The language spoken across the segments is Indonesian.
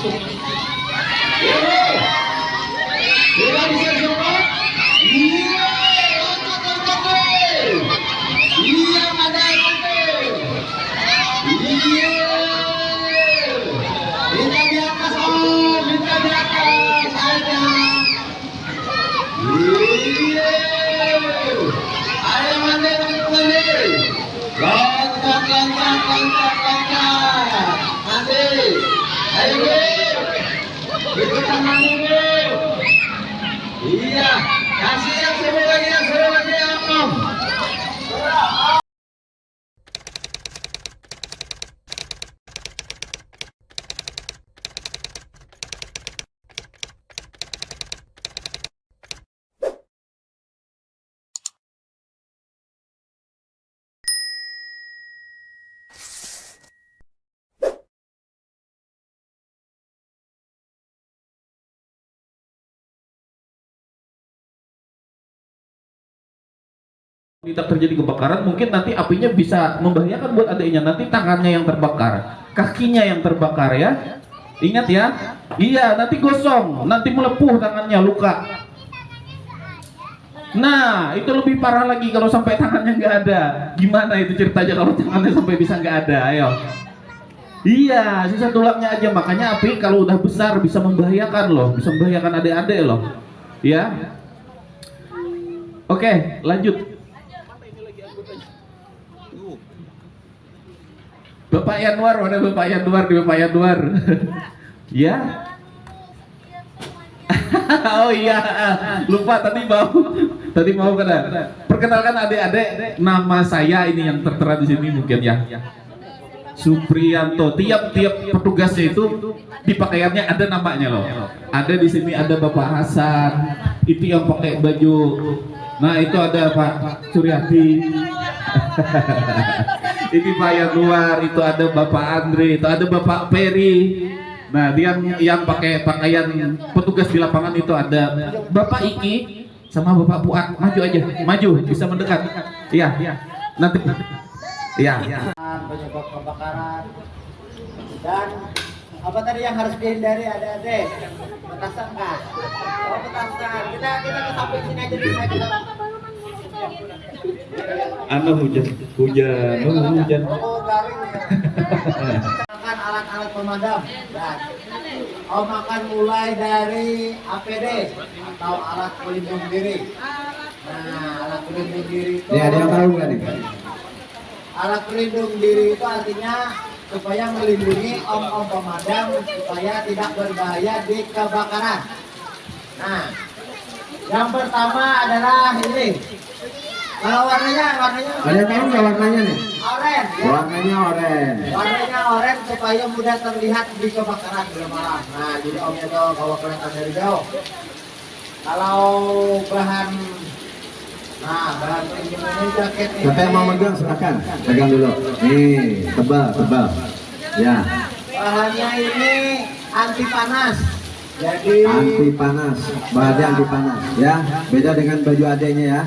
Tidak bisa coba. Iya, iya ada iya. Minta di atas om, minta di atas aja. Iya. Ayo mandi, mandi. Loncat, loncat, loncat, loncat. Mandi. Ayo, ikutan mandi, iya, kasih yang seru lagi ya, om. Tidak terjadi kebakaran, mungkin nanti apinya bisa membahayakan buat adiknya. Nanti tangannya yang terbakar, kakinya yang terbakar ya. Ingat ya. Iya, nanti gosong, nanti melepuh tangannya, luka. Nah, itu lebih parah lagi kalau sampai tangannya nggak ada. Gimana itu ceritanya kalau tangannya sampai bisa nggak ada? Ayo. Iya, sisa tulangnya aja. Makanya api kalau udah besar bisa membahayakan loh, bisa membahayakan adik-adik loh. Ya. Oke, lanjut. Bapak Yanwar, mana Bapak Yanwar? Di Bapak Yanwar. Ya. Oh iya, lupa tadi mau kan. Perkenalkan adik-adik, nama saya ini yang tertera di sini mungkin ya. Supriyanto. Tiap petugasnya itu di pakaiannya ada namanya loh. Ada di sini ada Bapak Hasan, itu yang pakai baju. Nah itu ada Pak Suryati. Ini Pak Yanwar, itu ada Bapak Andre, itu ada Bapak Peri. Nah, dia yang pakai pakaian petugas di lapangan itu ada Bapak Iki sama Bapak Puat. Maju aja, maju, bisa mendekat. Iya, nanti. Iya. Penyebab kebakaran dan apa tadi yang harus dihindari adik-adik? Petasan kah? Oh petasan. Kita ke samping sini aja dulu. Hujan. Oh, garing ya. Makan alat-alat pemadam. Dan Om akan mulai dari APD atau alat pelindung diri. Nah, alat pelindung diri itu. Ya, ada yang tahu nggak nih? Alat pelindung diri itu artinya supaya melindungi om-om pemadam supaya tidak berbahaya di kebakaran. Nah, yang pertama adalah ini. Kalau warnanya ada yang tahu nggak warnanya nih? oren. Ya. Warnanya oren. Warnanya oren supaya mudah terlihat di kebakaran malam. Nah, jadi om itu kalau kelihatan dari jauh. Kalau bahan ini jaket ini. Siapa yang mau megang silakan. Pegang dulu. Nih, tebal. Ya. Bahannya ini anti panas. Jadi Anti panas. Bahannya anti panas. Ya. Beda dengan baju adeknya ya.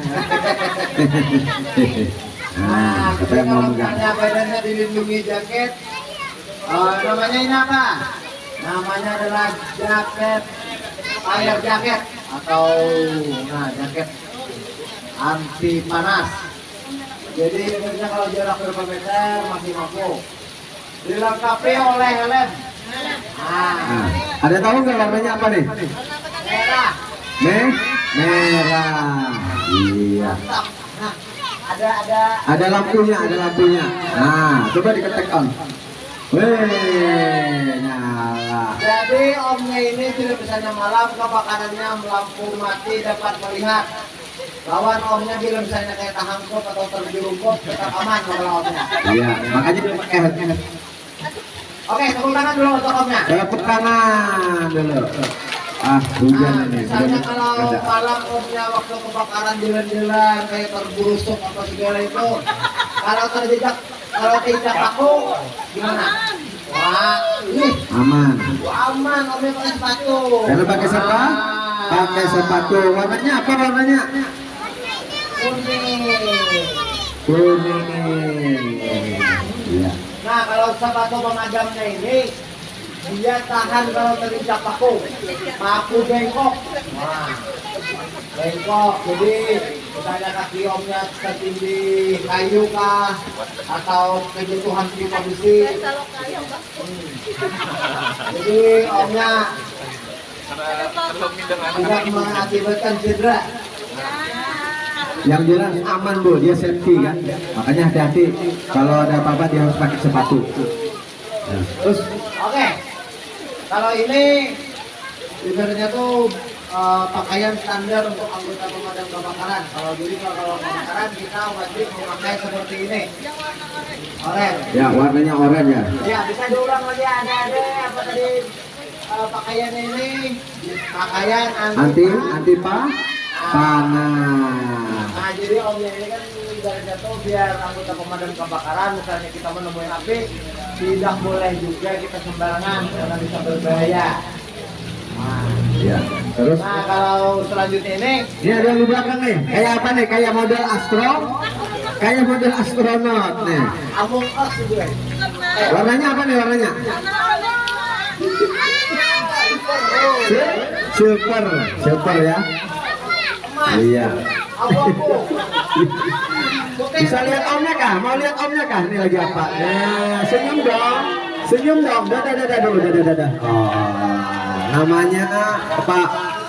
Nah, siapa yang mau megang? Bedanya dilindungi jaket. Namanya ini apa? Namanya adalah jaket air jaket atau jaket anti panas. Jadi biasanya kalau jarak berapa meter masih mampu. Dilengkapi oleh helm. Nah, ada tahu nggak warnanya apa nih? Merah. Merah. Iya. Nah, ada Ada lampunya. Nah, coba diketek on. Wih, nyala. Jadi omnya ini tidak misalnya malam kebakarannya lampu mati dapat melihat. Lawan omnya bila misalnya kayak tahangkut atau terjerungkut tetap aman kalau omnya. Iya, makanya dia pakai helm. Oke, tepuk tangan dulu untuk omnya. Tepuk tangan dulu. Hujan ini. Misalnya kalau malam omnya waktu kebakaran jalan-jalan kayak terburusuk atau segala itu, kalau tidak paku gimana? Wah, ini Aman. aman omnya pakai sepatu. Karena pakai apa? Pakai sepatu. Warnanya apa warnanya? Kuning. Iya. Nah, kalau sepatu pemadamnya ini dia tahan kalau terincap paku bengkok. Wah, bengkok. Jadi misalnya kaki omnya tertindih kayu kah, atau kebutuhan pipa besi. Jadi omnya tidak mengakibatkan cedera. Yang jelas aman Bu, dia safety kan. Makanya hati-hati kalau ada apa-apa dia harus pakai sepatu. Nah, terus Oke, kalau ini ibaratnya tuh pakaian standar untuk anggota pemadam kebakaran. Kalau kebakaran kita wajib memakai seperti ini. Oranye. ya warnanya oranye ya. Ya, bisa diulang lagi ada apa tadi pakaiannya ini? Pakaian Anti panas. Nah, jadi omnya ini kan ibaratnya tuh biar anggota pemadam kebakaran misalnya kita menemui api tidak boleh juga kita sembarangan karena bisa berbahaya. Ya. Terus Nah, kalau selanjutnya ini ada yang di belakang nih. Kayak apa nih? Kayak model astronot nih. Among Us gitu ya. Warnanya apa nih warnanya? Super ya. Emas. Iya. Abu-abu. Bisa lihat omnya kah? Mau lihat omnya kah? Ini lagi apa? Nah, senyum dong. Dadah dulu, dadah. Oh, namanya Pak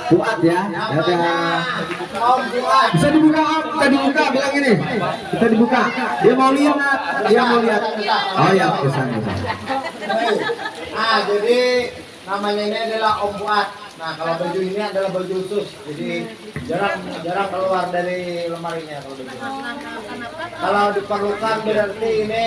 Fuad ya. Dadah. Om Fuad. Bisa dibuka Om? Kita dibuka bilang ini. Kita dibuka. Dia mau lihat. Oh ya, kesana. Nah, jadi namanya ini adalah Om Fuad. Nah, kalau baju ini adalah baju khusus. Jadi jarang keluar dari lemarinya kalau baju. Kalau diperlukan berarti ini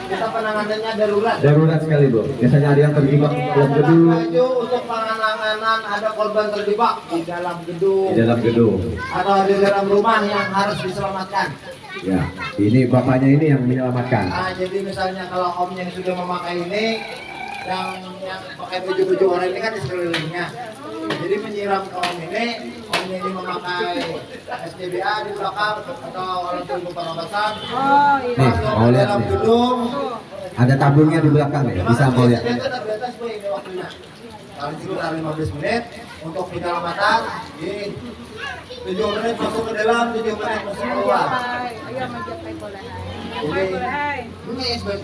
kita penanganannya darurat. Darurat sekali Bu. Biasanya ada yang terjebak dalam gedung. Baju untuk penanganan ada korban terjebak di dalam gedung. Di dalam gedung. Atau di dalam rumah yang harus diselamatkan. Ya, ini bapaknya ini yang menyelamatkan. Nah, jadi misalnya kalau omnya yang sudah memakai ini, yang pakai baju-baju oranye ini kan di sekelilingnya. Jadi menyiram ke omnya ini memakai SCBA di belakang atau orang tunggu pernapasan. Nih, mau lihat dalam nih. gedung. Ada tabungnya di belakang nih. Bisa mau lihat. Biasanya terbatas Bu, ini waktunya. Paling sekitar 15 menit untuk penyelamatan. Di 7 menit masuk ke dalam, 7 menit masuk keluar.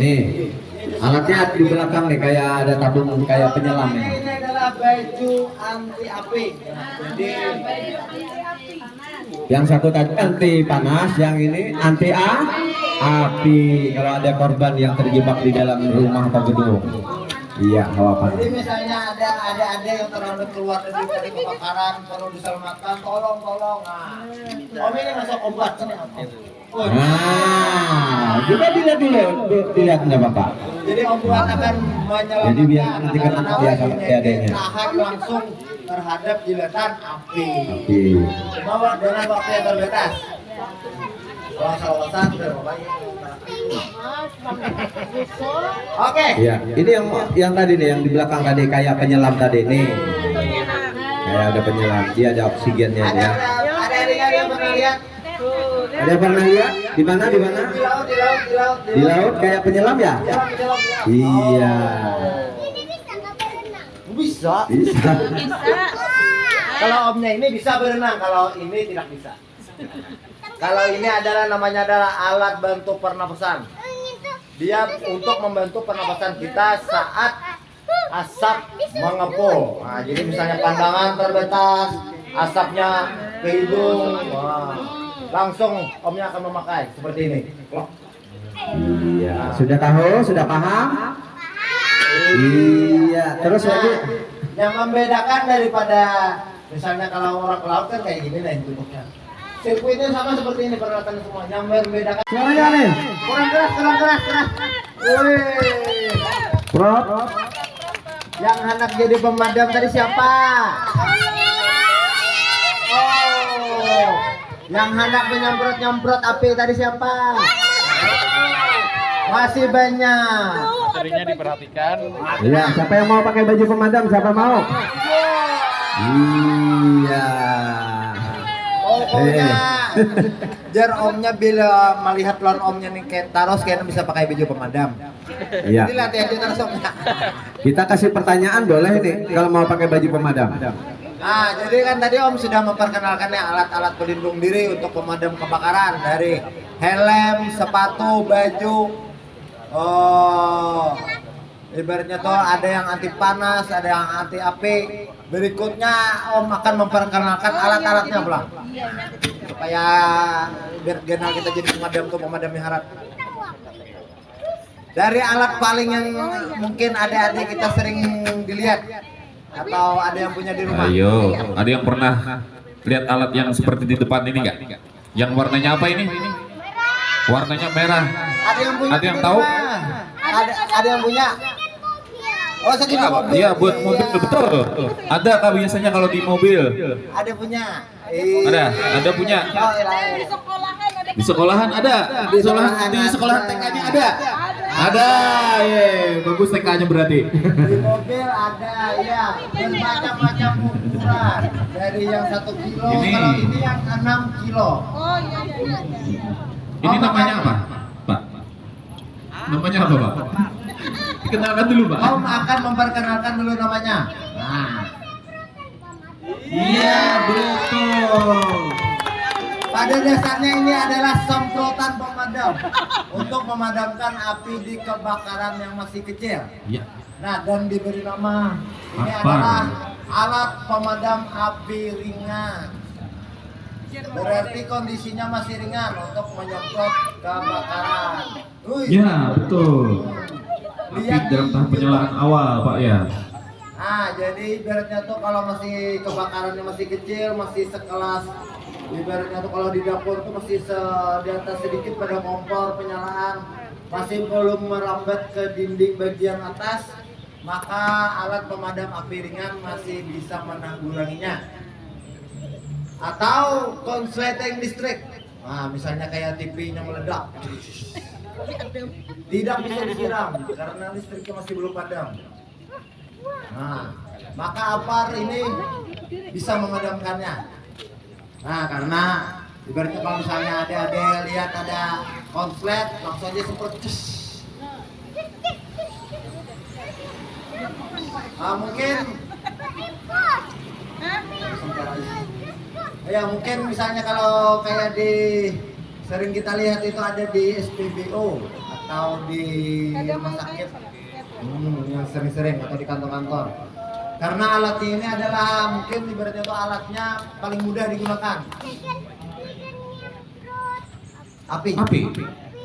Nih, alatnya di belakang nih kayak ada tabung kayak penyelam nih. Ini adalah baju anti api. Jadi Yang satu tadi anti panas, yang ini anti api. Kalau ada korban yang terjebak di dalam rumah atau gedung. Iya, apa? jadi misalnya ada yang terlambat keluar dari kebakaran perlu diselamatkan, tolong. Nah, Om ini masuk obat sini apa? Oh, Nah, coba dilihat nggak Bapak? jadi Om Fuad akan menyelamatkan. Jadi biar nanti kan dia sama kayak adanya. Tahan langsung terhadap jilatan api. Api. Bawa dengan waktu yang terbatas. Salah-salahan Bapak. Oke. Iya, ini yang tadi nih yang di belakang tadi kayak penyelam tadi nih. Kayak ada penyelam, dia ada oksigennya Ada ya. yang pernah lihat? Ada pernah lihat? Di mana? Di laut. Di laut kayak penyelam ya? Iya. Bisa. Bisa. Kalau omnya ini bisa berenang, kalau ini tidak bisa. Kalau ini namanya adalah alat bantu pernapasan. Dia untuk membantu pernapasan kita saat asap mengepul. Nah, jadi misalnya pandangan terbatas, asapnya ke hidung, langsung omnya akan memakai seperti ini. Iya. Sudah tahu? Sudah paham? Iya. Terus lagi. Yang membedakan daripada misalnya kalau orang ke laut kan kayak gini nih bentuknya. Sirkuitnya sama seperti ini peralatan semua. Yang membedakan Suaranya nih. kurang keras. Wih. Prop. Yang anak jadi pemadam tadi siapa? Oh. Yang anak menyemprot api tadi siapa? Masih banyak. Materinya diperhatikan. Iya. Siapa yang mau pakai baju pemadam? Siapa mau? Iya. Oh, Pokoknya jar omnya bila melihat lawan omnya nih kayak taros kayaknya bisa pakai baju pemadam. Iya. Jadi latihan aja taros omnya. Kita kasih pertanyaan boleh nih kalau mau pakai baju pemadam. Nah, jadi kan tadi Om sudah memperkenalkan ya alat-alat pelindung diri untuk pemadam kebakaran dari helm, sepatu, baju. Oh, ibaratnya tuh ada yang anti panas, ada yang anti api. Berikutnya Om akan memperkenalkan alat-alatnya pulang. Supaya biar kenal kita jadi pemadam tuh pemadam yang harap. Dari alat paling yang mungkin adik-adik kita sering dilihat atau ada yang punya di rumah. Ayo, ada yang pernah lihat alat yang seperti di depan ini nggak? Yang warnanya apa ini? Warnanya merah. Ada yang punya. Ada yang di tahu? rumah. Ada yang punya. Oh, segini Ya, mobil. iya buat mobil betul. Ada kah biasanya kalau di mobil? Ada punya. Ada punya. Oh, iya. Di sekolahan ada. Di sekolahan TK-nya ada. Ada, ye, bagus TK-nya berarti. Di mobil ada, ya, bermacam-macam ukuran. Dari yang 1 kilo, Ini. kalau ini yang 6 kilo. Ini namanya apa, Pak? Namanya apa, Pak? Kenalkan dulu, Pak. Om akan memperkenalkan dulu namanya. Nah, Iya, betul. pada dasarnya ini adalah semprotan pemadam untuk memadamkan api di kebakaran yang masih kecil. Ya. Nah, dan diberi nama ini Apa? adalah alat pemadam api ringan. Berarti kondisinya masih ringan untuk menyemprot kebakaran. Wih. Ya, betul. Api dalam tahap penyalaan awal, Pak ya. Nah, jadi ibaratnya tuh kalau masih kebakarannya masih kecil, masih sekelas ibaratnya tuh kalau di dapur tuh masih di atas sedikit pada kompor penyalaan, masih belum merambat ke dinding bagian atas, maka alat pemadam api ringan masih bisa menanggulanginya. Atau konsleting listrik. Nah, misalnya kayak TV-nya meledak. Tidak bisa disiram karena listriknya masih belum padam. Nah, maka APAR ini bisa memadamkannya. Nah, karena ibaratnya kalau misalnya ada lihat ada konslet, langsung aja semprot. Nah, mungkin ya mungkin misalnya kalau kayak di sering kita lihat itu ada di SPBU atau di rumah sakit yang sering-sering atau di kantor-kantor. Karena alatnya ini adalah mungkin ibaratnya itu alatnya paling mudah digunakan. Api.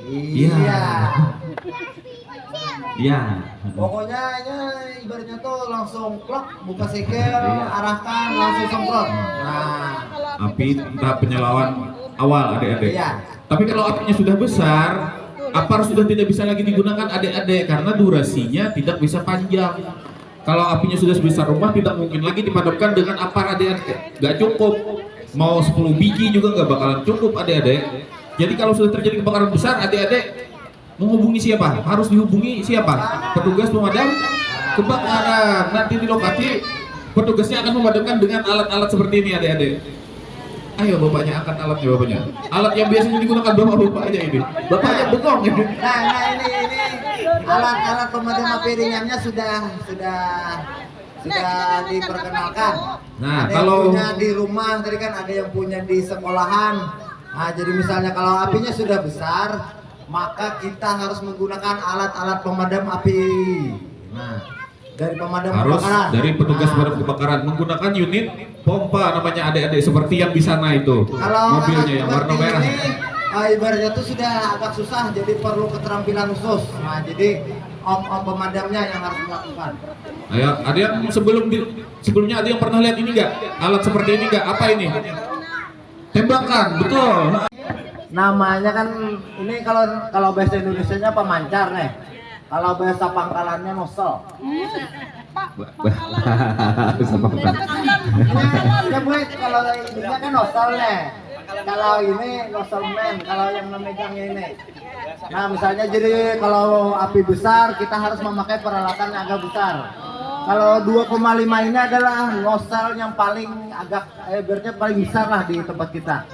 Iya. Iya. Pokoknya ini ibaratnya tuh langsung plok, buka segel, arahkan, langsung semprot. Nah, Api tahap penyalawan awal, adik-adik. iya. Tapi kalau apinya sudah besar, APAR sudah tidak bisa lagi digunakan, adik-adik, karena durasinya tidak bisa panjang. Kalau apinya sudah sebesar rumah, tidak mungkin lagi dipadamkan dengan APAR, adik-adik. Gak cukup. Mau 10 biji juga gak bakalan cukup, adik-adik. Jadi kalau sudah terjadi kebakaran besar, adik-adik menghubungi siapa? Harus dihubungi siapa? Petugas pemadam kebakaran. Nanti di lokasi petugasnya akan memadamkan dengan alat-alat seperti ini, adik-adik. Ayo bapaknya angkat alatnya, bapaknya. Alat yang biasanya digunakan bapak aja ini. Bapaknya bengong ini. Nah, ini alat-alat pemadam api ringannya sudah diperkenalkan. Nah, ada kalau yang punya di rumah, tadi kan ada yang punya di sekolahan. Nah, jadi misalnya kalau apinya sudah besar, maka kita harus menggunakan alat-alat pemadam api. Nah, dari pemadam harus kebakaran. dari petugas pemadam kebakaran menggunakan unit pompa namanya, adik-adik, seperti yang di sana itu. Kalau Mobilnya yang warna seperti merah. ini, ibaratnya itu sudah agak susah, jadi perlu keterampilan khusus. Nah, jadi om pemadamnya yang harus melakukan. Ayo, ada yang sebelumnya ada yang pernah lihat ini enggak? Alat seperti ini enggak? Apa ini? Tembakan, betul. Namanya kan ini kalau bahasa Indonesianya pemancar nih. Kalau bahasa pangkalannya nosel. Ya Bu, kalau ininya kan nosel nih. Kalau ini nosel man, kalau yang memegangnya ini. Nah, misalnya jadi kalau api besar kita harus memakai peralatan yang agak besar. Kalau 2,5 ini adalah nosel yang paling agak berarti paling besar lah di tempat kita.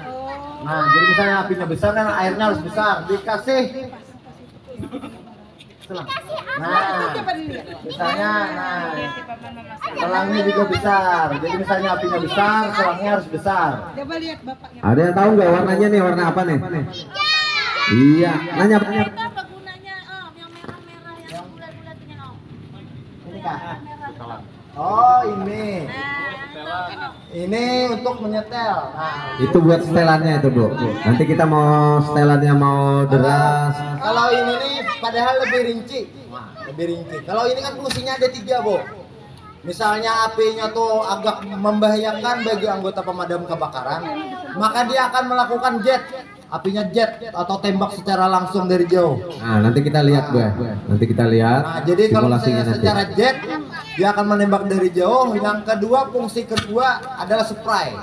Nah, jadi misalnya apinya besar kan airnya harus besar. Dikasih selang. Nah, misalnya, selangnya juga besar. Jadi misalnya apinya besar, selangnya harus besar. Coba lihat bapaknya. Ada yang tahu nggak warnanya nih, warna apa nih? Iya, nanya. Apa gunanya Om? Yang merah-merah yang bulat-bulatnya Om. Ini kak. Oh ini. Ini untuk menyetel. Nah, Itu buat setelannya itu Bu. Nanti kita mau setelannya mau deras. kalau ini nih padahal lebih rinci. Lebih rinci. Kalau ini kan fungsinya ada 3 Bu. Misalnya apinya tuh agak membahayakan bagi anggota pemadam kebakaran, maka dia akan melakukan jet. Apinya jet atau tembak secara langsung dari jauh. Nah, nanti kita lihat Bu. Nanti kita lihat Nah, jadi kalau simulasinya misalnya nanti. secara jet, dia akan menembak dari jauh. Yang kedua, fungsi kedua adalah spray.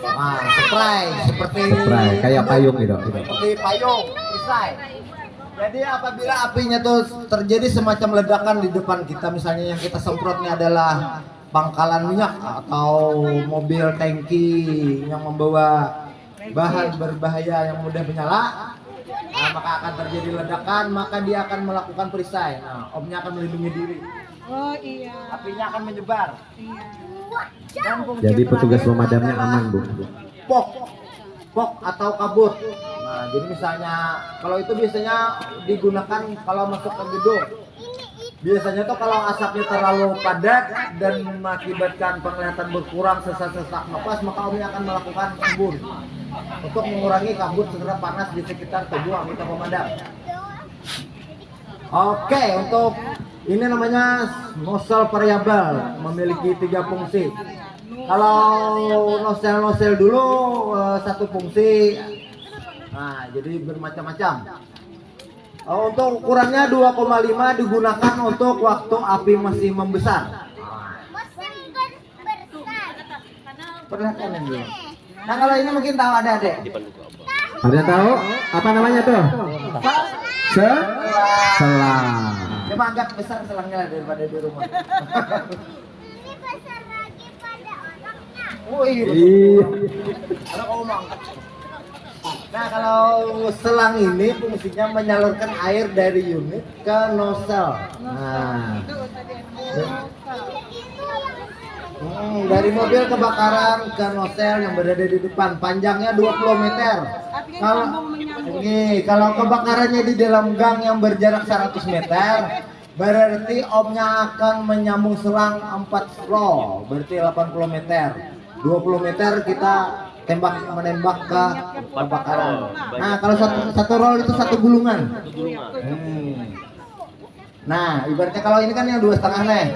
Nah, spray seperti Spray, kayak payung gitu. Seperti payung, perisai. Jadi apabila apinya tuh terjadi semacam ledakan di depan kita, misalnya yang kita semprotnya adalah pangkalan minyak atau mobil tangki yang membawa bahan berbahaya yang mudah menyala, nah, maka akan terjadi ledakan, maka dia akan melakukan perisai. Nah, omnya akan melindungi diri, Oh iya. apinya akan menyebar. Iya. Dan fungsi Jadi petugas terakhir pemadamnya adalah aman Bu. pok atau kabut. Nah, jadi misalnya kalau itu biasanya digunakan kalau masuk ke gedung. Biasanya tuh kalau asapnya terlalu padat dan mengakibatkan penglihatan berkurang, sesak-sesak napas, maka omnya akan melakukan embun untuk mengurangi kabut serta panas di sekitar tubuh anggota pemadam. Oke, untuk ini namanya nozzle variabel, memiliki 3 fungsi. Kalau nozzle dulu satu fungsi, nah jadi bermacam-macam. Untuk ukurannya 2,5 digunakan untuk waktu api masih membesar. Perlihatkan yang dulu. Nah kalau ini mungkin tahu ada adek. Ada yang tahu apa namanya tuh? Selang. Cuma agak besar selangnya daripada di rumah. Ini besar lagi pada orangnya. Oh iya. Iya. Kalau kamu mau angkat. Nah kalau selang ini fungsinya menyalurkan air dari unit ke nozzle. Nah, dari mobil kebakaran ke nozzle yang berada di depan, panjangnya 20 meter. Kalau kebakarannya di dalam gang yang berjarak 100 meter, berarti omnya akan menyambung selang 4 roll, berarti 80 meter. 20 meter kita menembak ke kebakaran. Nah, kalau satu roll itu satu gulungan. Nah, ibaratnya kalau ini kan yang 2,5 nih.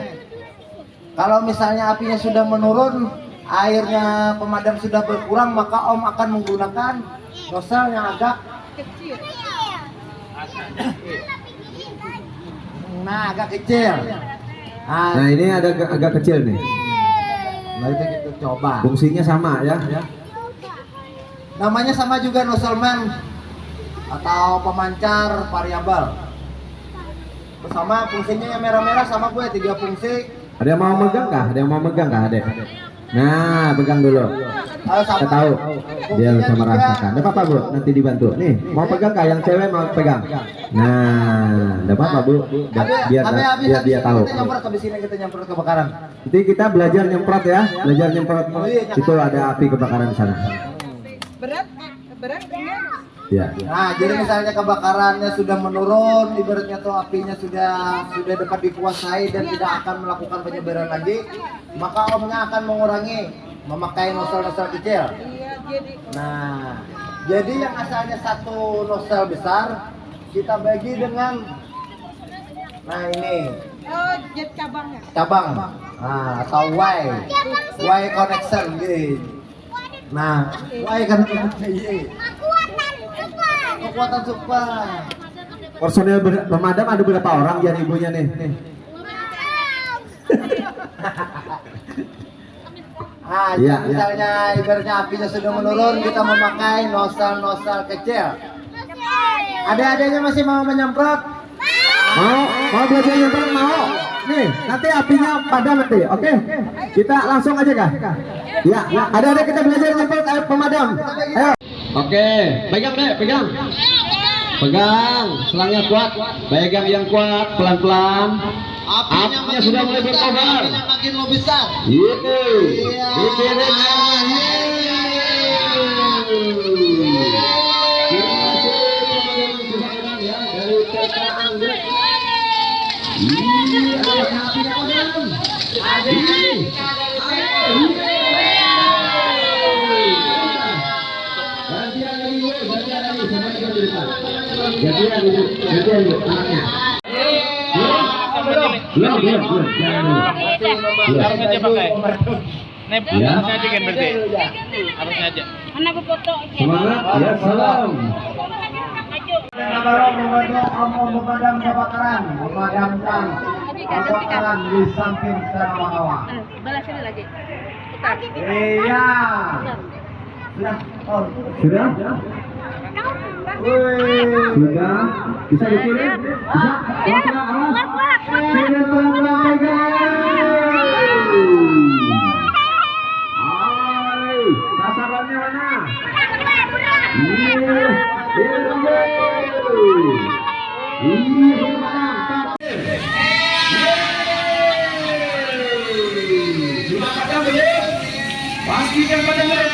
Kalau misalnya apinya sudah menurun, airnya pemadam sudah berkurang, maka om akan menggunakan nozzle yang agak Kecil. agak kecil. Nah, ini ada agak kecil nih. Nah, itu kita coba. Fungsinya sama ya. Namanya sama juga nozzleman atau pemancar variabel. Bersama fungsinya yang merah-merah sama gue 3 fungsi. Ada yang mau megang kah? Ada yang mau megang kah, Adek? Nah, pegang dulu. Kita tahu. Dia bisa merasakan. Enggak apa-apa, Bu. Nanti dibantu. Nih, mau pegang kah? Yang cewek mau pegang. Nah, enggak apa-apa, Bu. Biar dia tahu. Kita nyemprot habis ini, kita nyemprot kebakaran. Nanti kita belajar nyemprot ya. Belajar nyemprot. Itu ada api kebakaran di sana. Berat ringan. Ya. Nah, jadi misalnya kebakarannya sudah menurun, ibaratnya tuh apinya sudah dapat dikuasai dan tidak akan melakukan penyebaran lagi, maka omnya akan memakai nozzle-nozzle kecil. Iya, jadi Nah, jadi yang asalnya satu nozzle besar kita bagi dengan, nah ini jet cabangnya. cabang, nah atau Y connection gitu. Nah, Y kan kekuatan super. Personil pemadam ada berapa orang ya ibunya nih? Nah, Iya, misalnya ibaratnya apinya sudah menurun, kita memakai nozzle kecil. Ada-adanya masih mau menyemprot? Mau belajar nyemprot mau? Nih, nanti apinya padam nanti, oke? Kita langsung aja kah? Ya, ada kita belajar nyemprot air pemadam. Ayo. Oke, pegang deh, pegang. Pegang, selangnya kuat. Pegang yang kuat, pelan-pelan. Apinya sudah mulai berkobar. Apinya makin membesar. Gitu. Iya. Dikirim airnya. Belum. Harusnya dia pakai. Nih, Ya. harusnya aja kan berarti. Harusnya aja. Anak gue foto. Semangat, ya salam. Nabarok membantu om memadam kebakaran, memadamkan kebakaran di samping Saramahawa. Balas sini lagi. Putar. Iya. Sudah. Oh. Sudah? Wih. Sudah? Bisa dikirim? Bisa? Pelan-pelan, awas. Kirim pelan-pelan, pegang. Hai, sasarannya mana? Iya, sudah padam belum? Pastikan padam belum?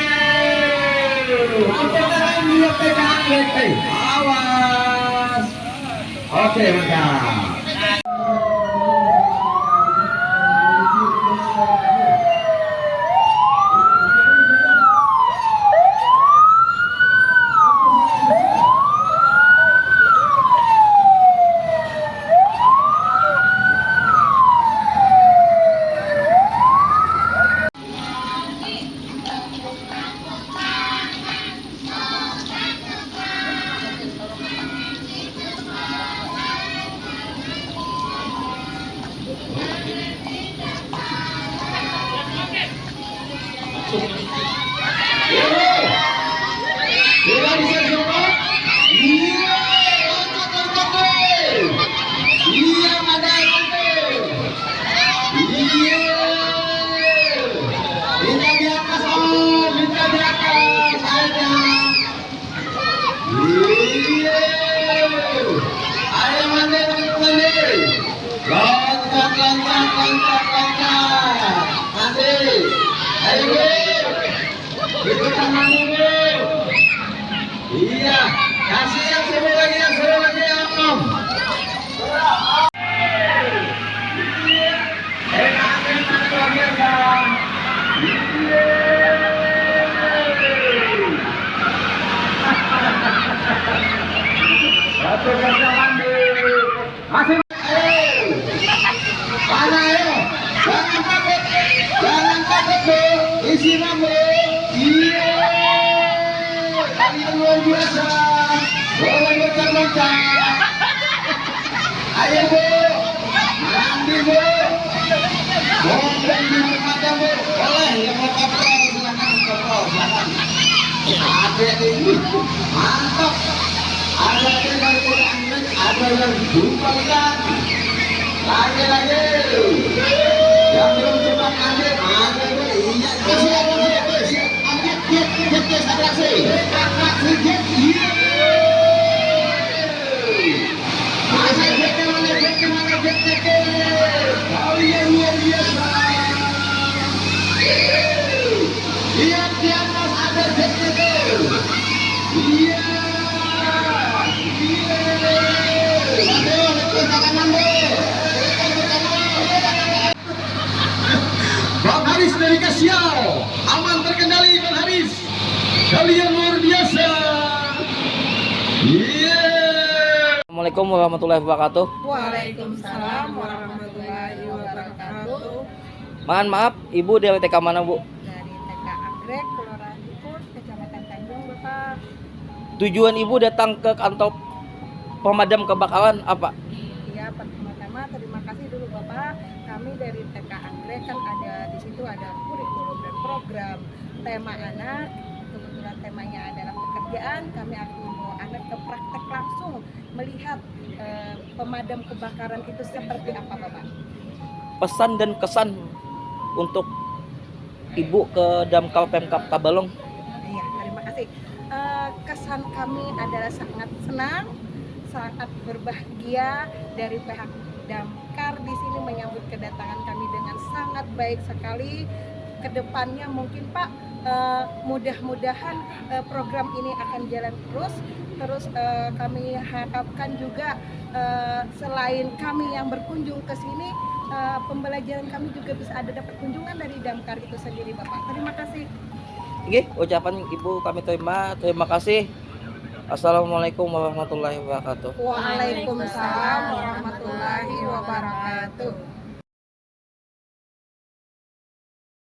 Apakah dia pegang lete? Awas. Oke, mantap. Iya, bisa coba? Iya, loncat. Iya, ada Iya. Minta di atas, om. Minta di atas. Ayo. Iya. Ayo mandi. Loncat. Mandi. Ayo, Bu. Ikutan mandi, Bu. Iya, kasih yang seru lagi om. Enak luar biasa. Satu kerja mandi. Masih. Mana ayo? Jangan takut Bu. Isi Bu. Iya. Kalian luar biasa. Boleh loncat. Ayo Bu. Mandi Bu. Boleh di mata Bu. Boleh yang mau kopel silakan. Ada ini. Mantap. Ada yang dari anggrek, ada yang bukan. Lagi. Yang belum coba anggrek, ada iya. Siap. Anggrek, atraksi. Masa mana? Oh iya, luar biasa. Lihat di atas ada jet. Iya. Bang Haris dari Kasiau, aman terkendali Bang Haris. Kalian luar biasa. Iya. Assalamualaikum warahmatullahi wabarakatuh. Waalaikumsalam warahmatullahi wabarakatuh. Mohon maaf, Ibu dari TK mana, Bu? Dari TK Anggrek, Kelurahan Dukun, Kecamatan Tanjung, Bapak. Tujuan Ibu datang ke kantor pemadam kebakaran apa? Ya, pertama-tama terima kasih dulu Bapak. Kami dari TK Anggrek kan ada di situ ada kurikulum dan program tema anak. Kebetulan temanya adalah pekerjaan. Kami akan membawa anak ke praktek langsung melihat pemadam kebakaran itu seperti apa Bapak. Pesan dan kesan untuk Ibu ke Damkar Pemkab Tabalong. Iya, terima kasih. kesan kami adalah sangat senang, sangat berbahagia dari pihak Damkar di sini menyambut kedatangan kami dengan sangat baik sekali. Kedepannya mungkin Pak, mudah-mudahan program ini akan jalan terus kami harapkan juga selain kami yang berkunjung ke sini, pembelajaran kami juga bisa ada dapat kunjungan dari Damkar itu sendiri Bapak. Terima kasih. Oke, ucapan Ibu kami terima kasih. Assalamualaikum warahmatullahi wabarakatuh. Waalaikumsalam warahmatullahi wabarakatuh.